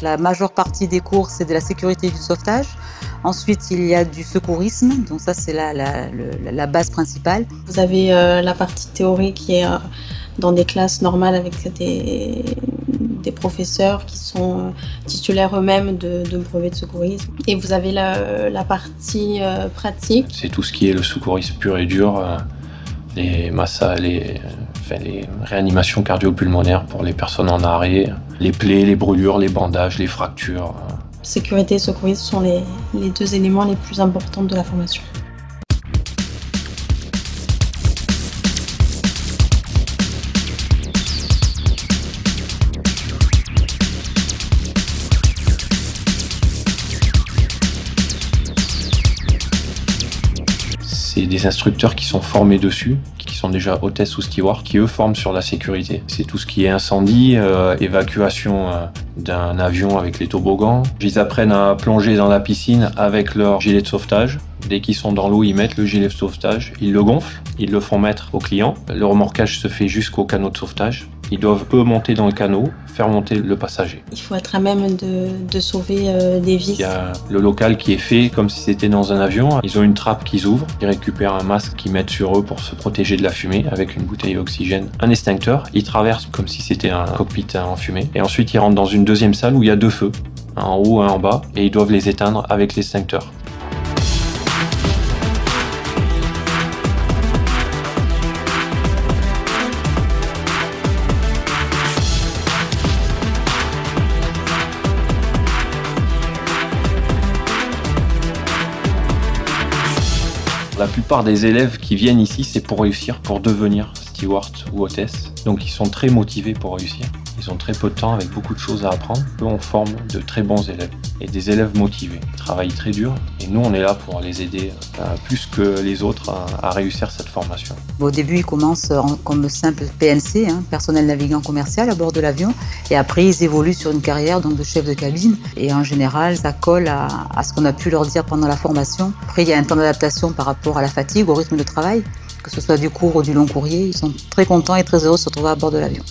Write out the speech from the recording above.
Donc la majeure partie des cours, c'est de la sécurité et du sauvetage. Ensuite, il y a du secourisme, donc ça c'est la base principale. Vous avez la partie théorique qui est dans des classes normales avec des professeurs qui sont titulaires eux-mêmes de brevets de secourisme. Et vous avez la partie pratique. C'est tout ce qui est le secourisme pur et dur, les réanimations cardio-pulmonaires pour les personnes en arrêt, les plaies, les brûlures, les bandages, les fractures. Sécurité et secourisme sont les deux éléments les plus importants de la formation. C'est des instructeurs qui sont formés dessus, qui sont déjà hôtesses ou stewards, qui eux forment sur la sécurité. C'est tout ce qui est incendie, évacuation d'un avion avec les toboggans. Ils apprennent à plonger dans la piscine avec leur gilet de sauvetage. Dès qu'ils sont dans l'eau, ils mettent le gilet de sauvetage, ils le gonflent, ils le font mettre au client. Le remorquage se fait jusqu'au canot de sauvetage. Ils doivent eux monter dans le canot, faire monter le passager. Il faut être à même de sauver des vies. Il y a le local qui est fait comme si c'était dans un avion. Ils ont une trappe qu'ils ouvrent, ils récupèrent un masque qu'ils mettent sur eux pour se protéger de la fumée avec une bouteille d'oxygène, un extincteur. Ils traversent comme si c'était un cockpit en fumée. Et ensuite ils rentrent dans une deuxième salle où il y a deux feux, un en haut et un en bas, et ils doivent les éteindre avec l'extincteur. La plupart des élèves qui viennent ici, c'est pour réussir, pour devenir steward ou hôtesse. Donc ils sont très motivés pour réussir. Ils ont très peu de temps avec beaucoup de choses à apprendre. Eux, on forme de très bons élèves et des élèves motivés. Ils travaillent très dur et nous, on est là pour les aider plus que les autres à réussir cette formation. Au début, ils commencent comme simple PNC, personnel navigant commercial à bord de l'avion. Et après, ils évoluent sur une carrière donc, de chef de cabine. Et en général, ça colle à ce qu'on a pu leur dire pendant la formation. Après, il y a un temps d'adaptation par rapport à la fatigue, au rythme de travail. Que ce soit du court ou du long courrier, ils sont très contents et très heureux de se retrouver à bord de l'avion.